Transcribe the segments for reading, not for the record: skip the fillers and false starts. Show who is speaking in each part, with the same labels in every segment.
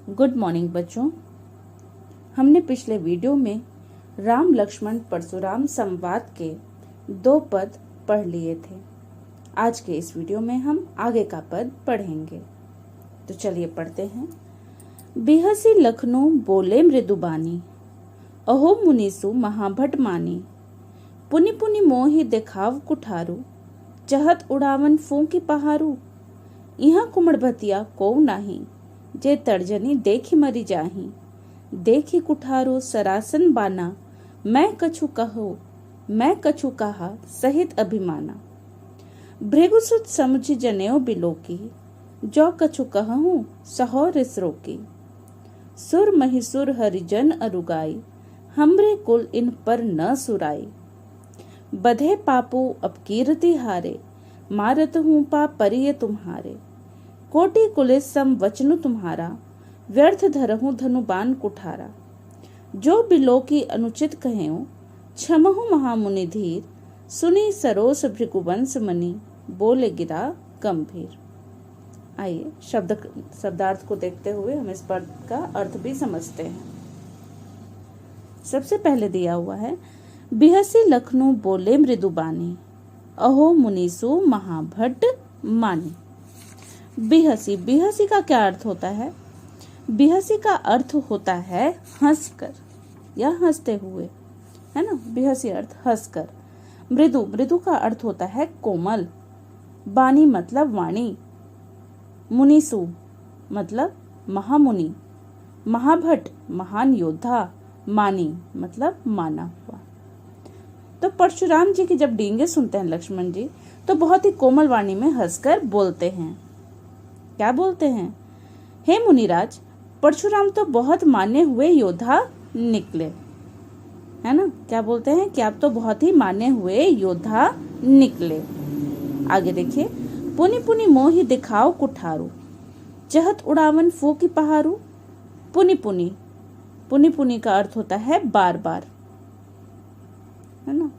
Speaker 1: Good morning बच्चों। हमने पिछले वीडियो में राम लक्ष्मण परशुराम संवाद के 2 पद पढ़ लिए थे। आज के इस वीडियो में हम आगे का पद पढ़ेंगे। तो चलिए पढ़ते हैं। बिहसी लखनऊ बोले मृदुबानी, अहो मुनीसु महाभट मानी। पुनि पुनि मोहि देखाव कुठारू, चहत उड़ावन फूंकी पहारू। इहाँ कुमड़भतिया को नाही, जे तर्जनी देखी मरी जाही। देखी कुठारो सरासन बाना, मैं कछु कहा सहित अभिमाना। भृगुसुत समुझ जनेऊ बिलोकी, जो कछु कहूँ सहो रिस रोकी। सुर महिसुर हरिजन अरुगाई, हमरे कुल इन पर न सुराई। बधे पापो अपकीर्ति हारे, मारत हूँ पा परिय तुम्हारे। कोटि कुलिस सम वचनु तुम्हारा, व्यर्थ धरहूँ धनुबान कुठारा। जो बिलोकी अनुचित कहेऊ, क्षमहु महामुनि धीर। सुनी सरोस भृगुवंश मणि, बोले गिरा गंभीर। आइए शब्दार्थ को देखते हुए हम इस पद का अर्थ भी समझते हैं। सबसे पहले दिया हुआ है, बिहसी लखनऊ बोले मृदुबानी, अहो मुनीसु महाभट मानी। बिहसी का क्या अर्थ होता है? बिहसी का अर्थ होता है हंसकर या हंसते हुए, है ना। बिहसी अर्थ हंसकर। मृदु का अर्थ होता है कोमल। बानी मतलब वाणी। मुनीसु मतलब महामुनि। महाभट महान योद्धा। मानी मतलब माना हुआ। तो परशुराम जी की जब डींगे सुनते हैं लक्ष्मण जी, तो बहुत ही कोमल वाणी में हंसकर बोलते हैं। क्या बोलते हैं? हे मुनिराज, परशुराम तो बहुत माने हुए योद्धा निकले, है ना। क्या बोलते हैं कि आप तो बहुत ही माने हुए योद्धा निकले। आगे देखिए, पुनि पुनि मोहि दिखाओ कुठारू, चहत उड़ावन फूकी पहारू। पुनि पुनि का अर्थ होता है बार बार, है ना।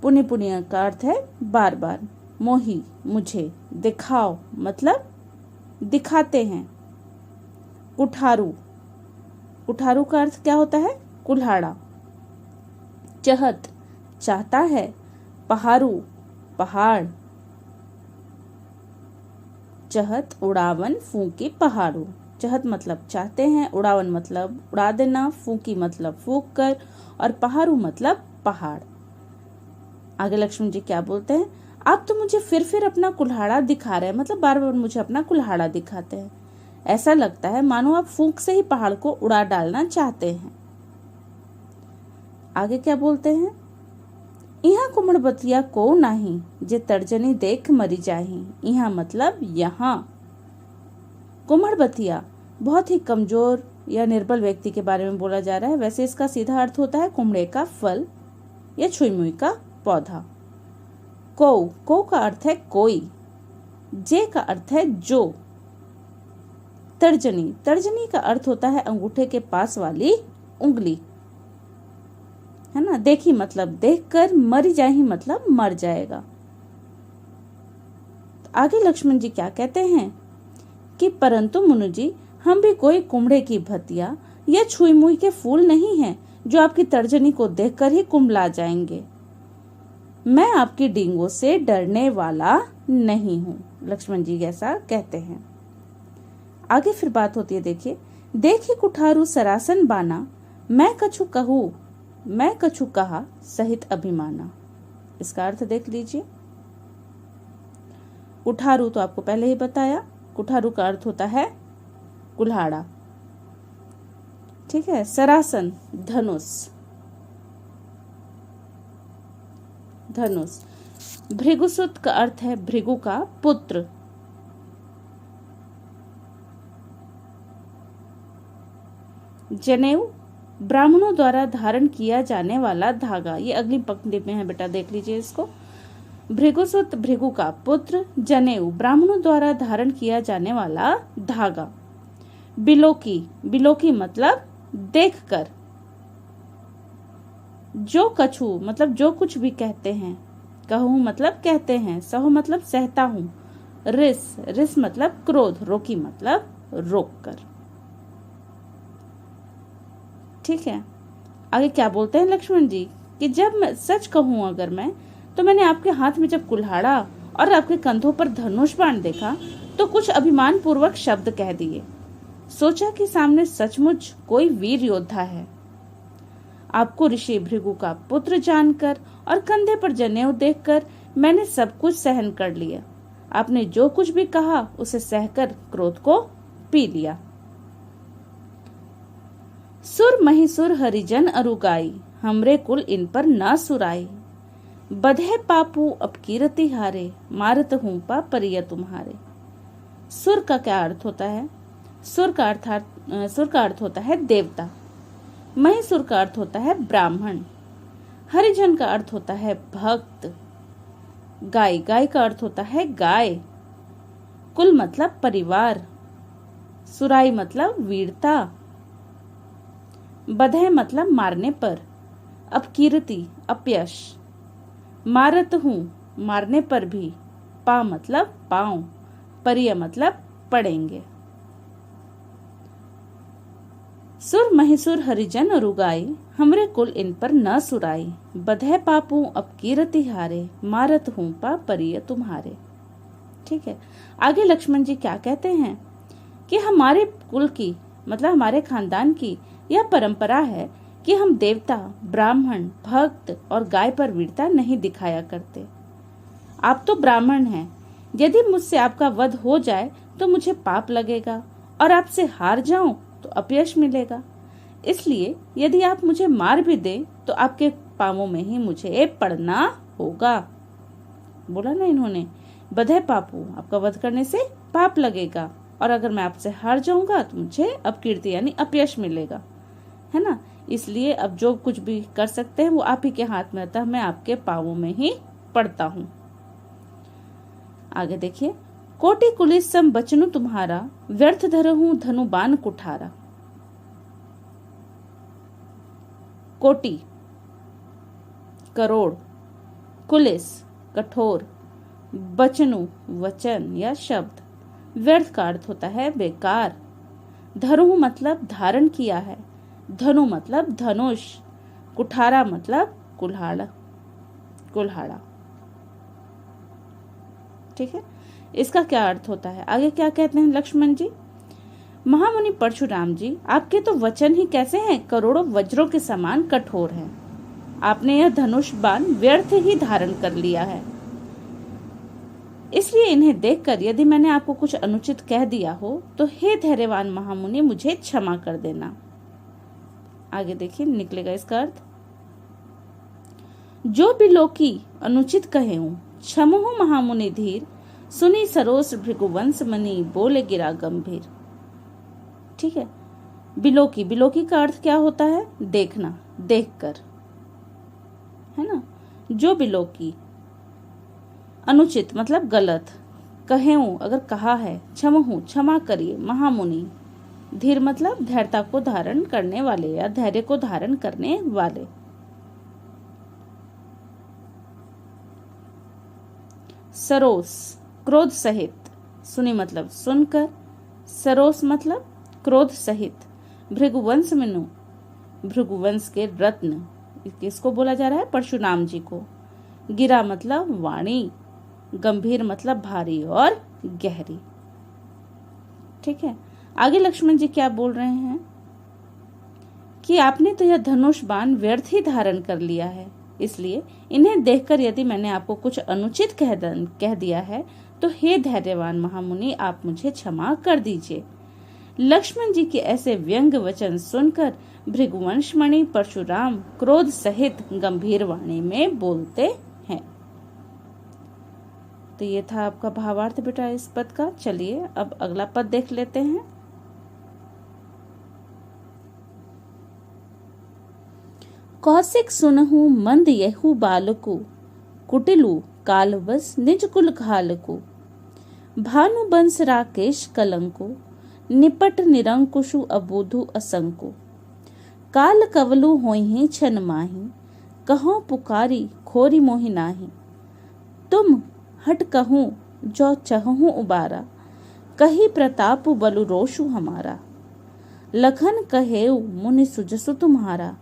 Speaker 1: पुनि का अर्थ है बार बार। मोहि मुझे, दिखाओ मतलब दिखाते हैं। कुठारू का अर्थ क्या होता है? कुल्हाड़ा। चहत चाहता है। पहारू पहाड़। चहत उड़ावन फूंकी पहाड़ू। चहत मतलब चाहते हैं, उड़ावन मतलब उड़ा देना, फूंकी मतलब फूंक कर, और पहाड़ू मतलब पहाड़। आगे लक्ष्मण जी क्या बोलते हैं? आप तो मुझे फिर अपना कुल्हाड़ा दिखा रहे हैं, मतलब बार बार मुझे अपना कुल्हाड़ा दिखाते हैं। ऐसा लगता है मानो आप फूंक से ही पहाड़ को उड़ा डालना चाहते हैं। आगे क्या बोलते हैं? इहाँ कुमड़बतिया को नाही, जे तर्जनी देख मरी जाही। इहाँ मतलब यहाँ। कुमड़बतिया बहुत ही कमजोर या निर्बल व्यक्ति के बारे में बोला जा रहा है। वैसे इसका सीधा अर्थ होता है कुमड़े का फल या छुई मुई का पौधा। को का अर्थ है कोई। जे का अर्थ है जो। तर्जनी का अर्थ होता है अंगूठे के पास वाली उंगली, है ना। देखी मतलब देखकर, मरी जाही मतलब मर जाएगा। आगे लक्ष्मण जी क्या कहते हैं कि परंतु मुनु जी, हम भी कोई कुमड़े की भतिया या छुई मुई के फूल नहीं हैं, जो आपकी तर्जनी को देखकर ही कुंभला जाएंगे। मैं आपकी डींगों से डरने वाला नहीं हूँ। लक्ष्मण जी ऐसा कहते हैं। आगे फिर बात होती है, देखिए। देखी कुठारू सरासन बाना, मैं कछु कहा सहित अभिमाना। इसका अर्थ देख लीजिए। कुठारू तो आपको पहले ही बताया। कुठारू का अर्थ होता है कुल्हाड़ा, ठीक है। सरासन धनुष। भृगुसुत का अर्थ है भृगु का पुत्र। जनेऊ ब्राह्मणों द्वारा धारण किया जाने वाला धागा। ये अगली पंक्ति में है बेटा, देख लीजिए इसको। भृगुसुत भृगु का पुत्र, जनेऊ ब्राह्मणों द्वारा धारण किया जाने वाला धागा। बिलोकी मतलब देखकर। जो कछु मतलब जो कुछ भी कहते हैं। कहूँ मतलब कहते हैं। सहु मतलब सहता हूँ। रिस मतलब क्रोध। रोकी मतलब रोककर। ठीक है, आगे क्या बोलते हैं लक्ष्मण जी कि जब मैं सच कहूं अगर मैं, तो मैंने आपके हाथ में जब कुल्हाड़ा और आपके कंधों पर धनुष बाण देखा तो कुछ अभिमान पूर्वक शब्द कह दिए। सोचा कि सामने सचमुच कोई वीर योद्धा है। आपको ऋषि भृगु का पुत्र जानकर और कंधे पर जनेऊ देखकर मैंने सब कुछ सहन कर लिया। आपने जो कुछ भी कहा उसे सहकर क्रोध को पी लिया। सुर महिसुर हरिजन अरुगाई, हमरे कुल इन पर न सुराई। बधे पापू अब कीरति हारे, मारत हूं पा परिय तुम्हारे। सुर का क्या अर्थ होता है? सुर का अर्थ होता है देवता। महिसुर का अर्थ होता है ब्राह्मण। हरिजन का अर्थ होता है भक्त। गाय का अर्थ होता है गाय। कुल मतलब परिवार। सुराई मतलब वीरता। बधे मतलब मारने पर। अपकीर्ति अपयश। मारत हूं मारने पर भी। पा मतलब पांव। परिय मतलब पड़ेंगे। सुर महिसुर हरिजन अरुगाई, हमरे कुल इन पर न सुराई। बधे पापू अब कीरति हारे, मारत हूं पा परिय तुम्हारे। ठीक है, आगे लक्ष्मण जी क्या कहते हैं कि हमारे कुल की मतलब हमारे खानदान की यह परंपरा है कि हम देवता, ब्राह्मण, भक्त और गाय पर वीरता नहीं दिखाया करते। आप तो ब्राह्मण हैं, यदि मुझसे आपका वध हो जाए तो मुझे पाप लगेगा और आपसे हार जाऊं तो अपयश मिलेगा। इसलिए यदि आप मुझे मार भी दें तो आपके पांवों में ही मुझे पड़ना होगा। बोला ना इन्होंने, बधे पापू, आपका वध करने से पाप लगेगा और अगर मैं आपसे हार जाऊंगा तो मुझे अपकीर्ति यानी अपयश मिलेगा, है ना। इसलिए अब जो कुछ भी कर सकते हैं वो आप ही के हाथ में, अतः मैं आपके पांवों में ही पड़ता हूँ। आगे देखिए, कोटि कुलिस सम बचनु तुम्हारा, व्यर्थ धरहूं धनु बाण कुठारा। कोटि करोड़, कुलिस कठोर, बचनु वचन या शब्द, व्यर्थ का अर्थ होता है बेकार। धरहूं मतलब धारण किया है। धनु मतलब धनुष। कुठारा मतलब कुल्हाड़ा। ठीक है, इसका क्या अर्थ होता है? आगे क्या कहते हैं लक्ष्मण जी? महामुनि परशुराम जी, आपके तो वचन ही कैसे हैं, करोड़ों वज्रों के समान कठोर हैं। आपने यह धनुष बाण व्यर्थ ही धारण कर लिया है। इसलिए इन्हें देखकर यदि मैंने आपको कुछ अनुचित कह दिया हो तो हे धैर्यवान महामुनि, मुझे क्षमा कर देना। आगे देखिए, निकलेगा इसका अर्थ, जो भी लोकी अनुचित कहे हूं, क्षमहु महामुनि धीर, सुनी सरोस भृगुवंश मणि, बोले गिरा गंभीर। ठीक है, बिलोकी का अर्थ क्या होता है? देखना, देखकर, है ना। जो बिलोकी अनुचित मतलब गलत, कहे हूं अगर कहा है, क्षमहु क्षमा करिए, महामुनि, धीर मतलब धैर्यता को धारण करने वाले या धैर्य को धारण करने वाले। सरोस क्रोध सहित, सुनी मतलब सुनकर, सरोस मतलब क्रोध सहित। भृगुवंश मनु, भृगुवंश के रत्न, किसको बोला जा रहा है? परशुराम जी को। गिरा मतलब वाणी, गंभीर मतलब भारी और गहरी। ठीक है, आगे लक्ष्मण जी क्या बोल रहे हैं कि आपने तो यह धनुष बाण व्यर्थ ही धारण कर लिया है, इसलिए इन्हें देखकर यदि मैंने आपको कुछ अनुचित कह दिया है तो हे धैर्यवान महामुनि, आप मुझे क्षमा कर दीजिए। लक्ष्मण जी के ऐसे व्यंग वचन सुनकर भृगुवंशमणि परशुराम क्रोध सहित गंभीर वाणी में बोलते हैं। तो ये था आपका भावार्थ बेटा इस पद का। चलिए अब अगला पद देख लेते हैं। कौशिक सुनहु मंद यहु बालकु, कुटिलु कालवस निज कुल घालकु। भानु बंस राकेश कलंको, निपट निरंकुशु अबोधु असंको। काल कवलु होइहि छन माही, कहो पुकारी खोरी मोहि नाही। तुम हट कहूँ जो चहूँ उबारा, कही प्रताप बलु रोषु हमारा। लखन कहे मुनि सुजसु तुम्हारा,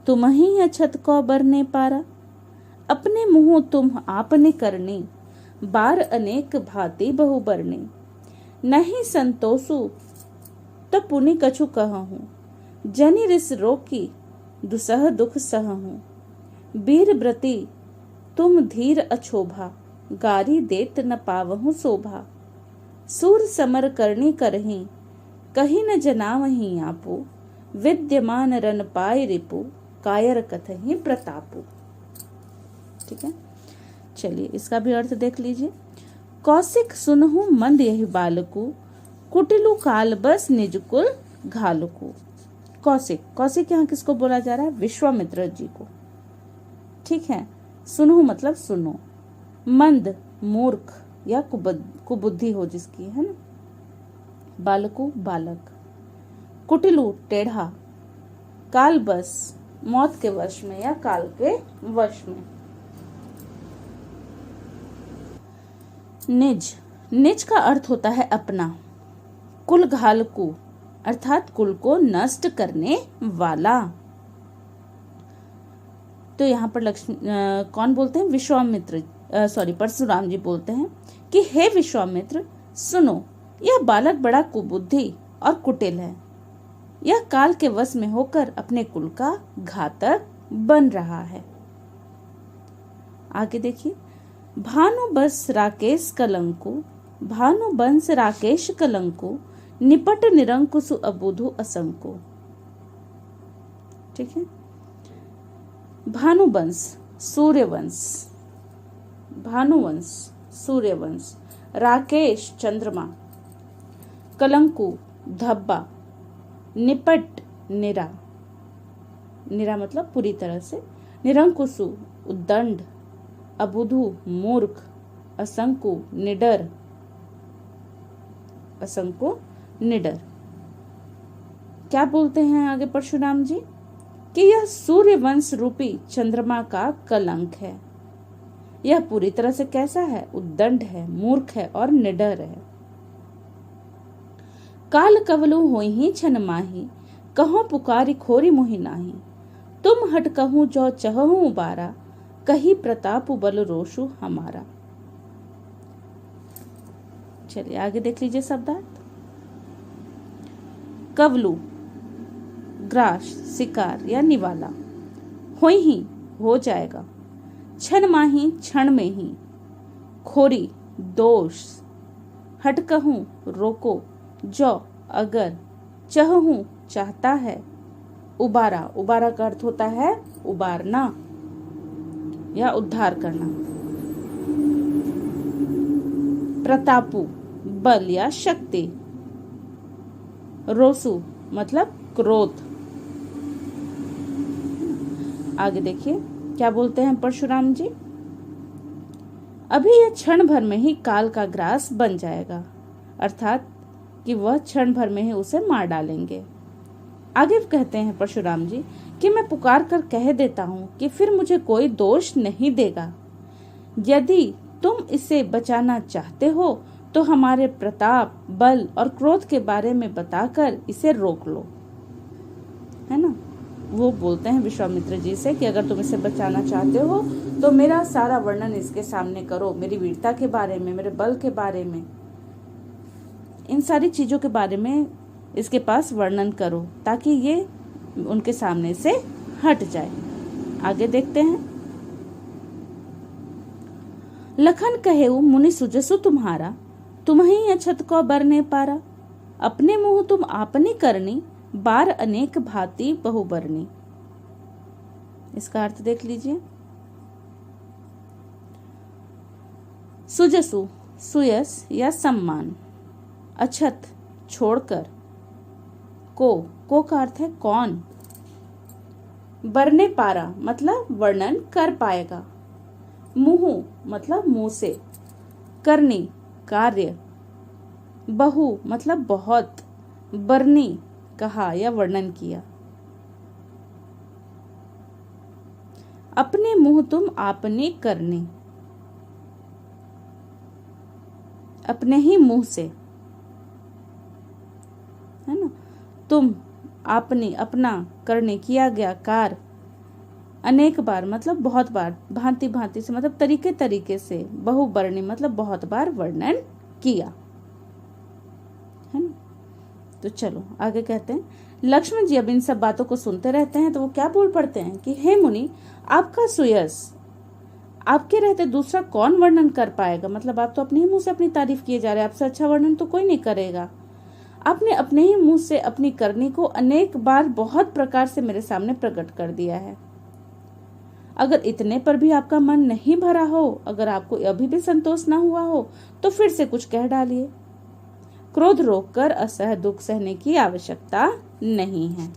Speaker 1: तुम ही अछत को बरने पारा। अपने मुँह तुम आपने करनी, बार अनेक भांति बहु बरनी। नहीं संतोषु तब पुनि कछु कहूँ, जनि रिस रोकी दुसह दुख सहूँ। वीर व्रती तुम धीर अछोभा, गारी देत न पावहु शोभा। सूर समर करनी करही, कही न जनावही आपू। विद्यमान रन पाय रिपु, कायर कथहि प्रतापु। ठीक है, चलिए इसका भी अर्थ देख लीजिए। कौशिक सुनहु मंद यही बालकु, कुटिलु काल बस निज कुल घालकु। कौशिक, कौशिक यहाँ किसको बोला जा रहा है? विश्वामित्र जी को। ठीक है, सुनहु मतलब सुनो, मंद मूर्ख या कुबुद्धि हो जिसकी, है ना। बालकु बालक, कुटिलु टेढ़ा, काल बस मौत के वश में या काल के वश में। निज, निज का अर्थ होता है अपना। कुल घालकु अर्थात कुल को नष्ट करने वाला। तो यहाँ पर कौन बोलते हैं? विश्वामित्र, परशुराम जी बोलते हैं कि हे विश्वामित्र सुनो, यह बालक बड़ा कुबुद्धि और कुटिल है। यह काल के वश में होकर अपने कुल का घातक बन रहा है। आगे देखिए, भानु बस राकेश कलंकु, भानु बंस राकेश कलंकु, निपट निरंकुशु अबुधु असंको। ठीक है, भानुवंश सूर्यवंश, भानुवंश सूर्यवंश, राकेश चंद्रमा, कलंकु धब्बा, निपट निरा, निरा मतलब पूरी तरह से, निरंकुशु उद्दंड, अबुधु मूर्ख, असंकु निडर, असंको निडर। क्या बोलते हैं आगे परशुराम जी कि यह सूर्यवंश रूपी चंद्रमा का कलंक है। यह पूरी तरह से कैसा है? उद्दंड है, मूर्ख है और निडर है। काल कवलु होई छन माही, कहो पुकारी खोरी मोहि नाही। तुम हट कहूँ जो चहु उबारा, कही प्रताप बल रोषु हमारा। चलिए आगे देख लीजिए शब्दार्थ। कवलु ग्रास, शिकार या निवाला। होई ही हो जाएगा, क्षण माही क्षण में ही, खोरी दोष, हट कहूं रोको, जो अगर, चहूं चाहता है, उबारा, उबारा का अर्थ होता है उबारना या उद्धार करना। प्रतापु बल या शक्ति, रोसु मतलब क्रोध। आगे देखिए क्या बोलते हैं परशुराम जी। अभी यह क्षण भर में ही काल का ग्रास बन जाएगा, अर्थात कि वह क्षण भर में ही उसे मार डालेंगे। आगे कहते हैं परशुराम जी कि मैं पुकार कर कह देता हूँ कि फिर मुझे कोई दोष नहीं देगा। यदि तुम इसे बचाना चाहते हो तो हमारे प्रताप, बल और क्रोध के बारे में बताकर इसे रोक लो, है ना। वो बोलते हैं विश्वामित्र जी से कि अगर तुम इसे बचाना चाहते हो तो मेरा सारा वर्णन इसके सामने करो, मेरी वीरता के बारे में, मेरे बल के बारे में, इन सारी चीजों के बारे में इसके पास वर्णन करो ताकि ये उनके सामने से हट जाए। आगे देखते हैं। लखन कहेउ मुनि सुजसु तुम्हारा, तुम ही अछत को बरने पारा। अपने मुँह तुम आपनी करनी, बार अनेक भांति बहु बरनी। इसका अर्थ देख लीजिए। सुजसु सुयस या सम्मान, अछत छोड़कर, को का अर्थ है कौन, बरने पारा मतलब वर्णन कर पाएगा, मुँह मतलब मुंह से, करनी कार्य, बहु मतलब बहुत, बरनी कहा या वर्णन किया। अपने मुंह तुम आपने करने, अपने ही मुंह से, है ना। तुम, आपने, अपना, करने, किया गया, कार, अनेक बार मतलब बहुत बार, भांति भांति से मतलब तरीके तरीके से, बहुवर्णी मतलब बहुत बार वर्णन किया, है ना। तो चलो आगे कहते हैं। लक्ष्मण जी अब इन सब बातों को सुनते रहते हैं तो वो क्या बोल पड़ते हैं कि हे मुनि, आपका सुयश आपके रहते दूसरा कौन वर्णन कर पाएगा। मतलब आप तो अपने ही मुंह से अपनी तारीफ किए जा रहे हैं, आपसे अच्छा वर्णन तो कोई नहीं करेगा। आपने अपने ही मुंह से अपनी करनी को अनेक बार बहुत प्रकार से मेरे सामने प्रकट कर दिया है। अगर इतने पर भी आपका मन नहीं भरा हो, अगर आपको अभी भी संतोष ना हुआ हो, तो फिर से कुछ कह डालिए। क्रोध रोककर असह दुख सहने की आवश्यकता नहीं है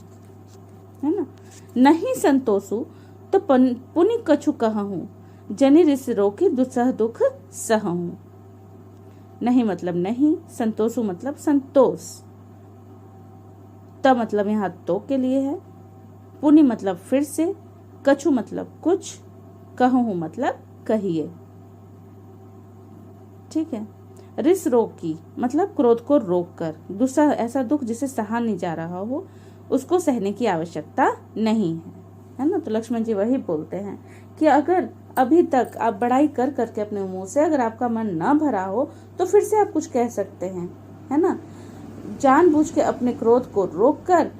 Speaker 1: ना। नहीं संतोषु तो पुनि कछु कहूं, जनि रिस रोकी दुसह दुख सहूं। नहीं मतलब नहीं, संतोषु मतलब संतोष, त मतलब यहाँ तो के लिए है, पुनि मतलब फिर से, कछु मतलब कुछ, कहूं मतलब कहिए। ठीक है। रिस रोकी मतलब क्रोध को रोककर, दूसरा ऐसा दुख जिसे सहा नहीं जा रहा हो उसको सहने की आवश्यकता नहीं है ना। तो लक्ष्मण जी वही बोलते हैं कि अगर अभी तक आप बड़ाई कर करके अपने मुंह से अगर आपका मन न भरा हो तो फिर से आप कुछ कह सकते हैं, है ना। जानबूझ के अपने क्रोध को रोककर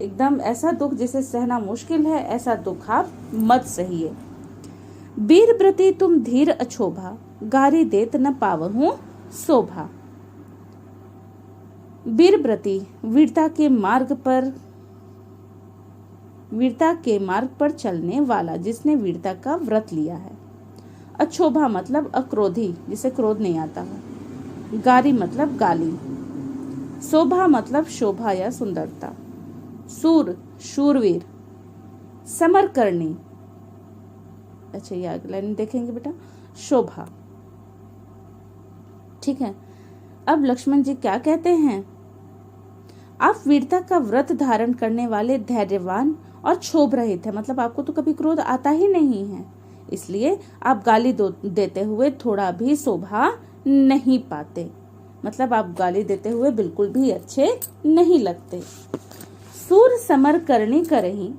Speaker 1: एकदम ऐसा दुख जिसे सहना मुश्किल है, ऐसा दुख आप मत सहिए। वीर प्रति तुम धीर अछोभा, गारी देत न पावहूं शोभा। वीरव्रती वीरता के मार्ग पर चलने वाला, जिसने वीरता का व्रत लिया है। अक्षोभा मतलब अक्रोधी, जिसे क्रोध नहीं आता हो। गारी मतलब गाली। शोभा मतलब शोभा या सुंदरता। सूर शूरवीर। समरकर्णी, अच्छा ये अगला लाइन देखेंगे बेटा, शोभा। ठीक है। अब लक्ष्मण जी क्या कहते हैं, आप वीरता का व्रत धारण करने वाले धैर्यवान और क्षोभ रहित है, मतलब आपको तो कभी क्रोध आता ही नहीं है, इसलिए आप गाली देते हुए थोड़ा भी शोभा नहीं पाते, मतलब आप गाली देते हुए बिल्कुल भी अच्छे नहीं लगते। सूर समर करनी करही,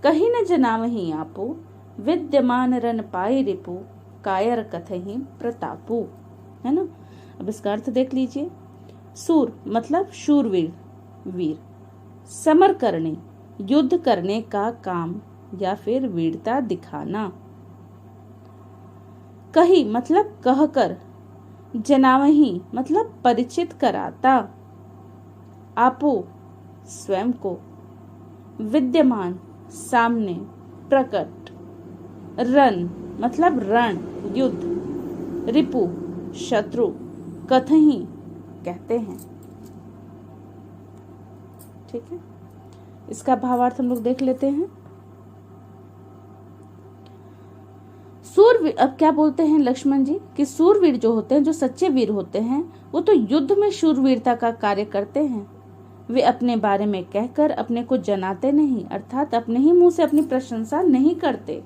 Speaker 1: कहीं न जनावही आपो, विद्यमान रन पाई रिपु, कायर कथही प्रतापु, है ना। अब इसका अर्थ देख लीजिए। सूर मतलब शूरवीर, वीर। समर करने युद्ध करने का काम या फिर वीरता दिखाना। कही मतलब कहकर, जनावही मतलब परिचित कराता, आपो स्वयं को, विद्यमान सामने प्रकट, रण मतलब रण युद्ध, रिपु शत्रु, कथही कहते हैं। ठीक है। इसका भावार्थ हम लोग देख लेते हैं। सूरवीर, अब क्या बोलते हैं लक्ष्मण जी कि सूरवीर जो होते हैं, जो सच्चे वीर होते हैं, वो तो युद्ध में शूरवीरता का कार्य करते हैं। वे अपने बारे में कहकर अपने को जनाते नहीं, अर्थात अपने ही मुंह से अपनी प्रशंसा नहीं करते।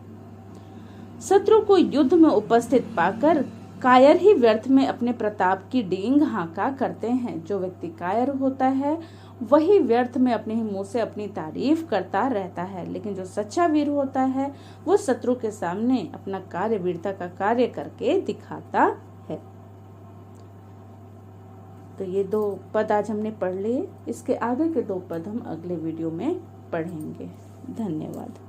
Speaker 1: शत्रु को युद्ध में उपस्थित पाकर कायर ही व्यर्थ में अपने प्रताप की डींग हाका करते हैं। जो व्यक्ति कायर होता है वही व्यर्थ में अपने ही मुंह से अपनी तारीफ करता रहता है, लेकिन जो सच्चा वीर होता है वो शत्रु के सामने अपना कार्य, वीरता का कार्य करके दिखाता है। तो ये 2 पद आज हमने पढ़ लिए, इसके आगे के 2 पद हम अगले वीडियो में पढ़ेंगे। धन्यवाद।